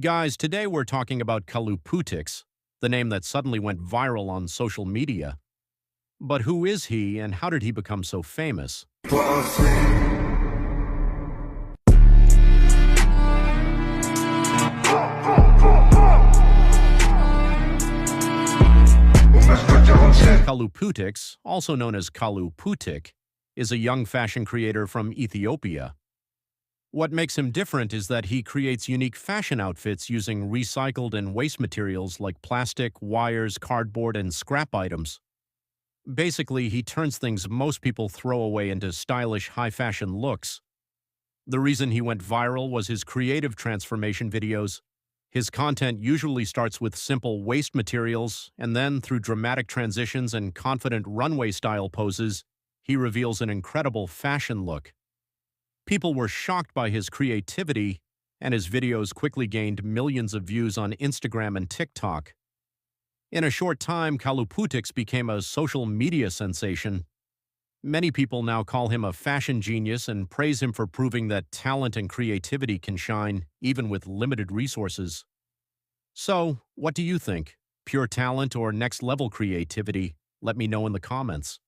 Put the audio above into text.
Guys, today we're talking about Kaluputics, the name that suddenly went viral on social media. But who is he and how did he become so famous? Kaluputics, also known as Kaluputic, is a young fashion creator from Ethiopia. What makes him different is that he creates unique fashion outfits using recycled and waste materials like plastic, wires, cardboard, and scrap items. Basically, he turns things most people throw away into stylish, high-fashion looks. The reason he went viral was his creative transformation videos. His content usually starts with simple waste materials, and then, through dramatic transitions and confident runway-style poses, he reveals an incredible fashion look. People were shocked by his creativity, and his videos quickly gained millions of views on Instagram and TikTok. In a short time, Kaluputics became a social media sensation. Many people now call him a fashion genius and praise him for proving that talent and creativity can shine even with limited resources. So, what do you think? Pure talent or next-level creativity? Let me know in the comments.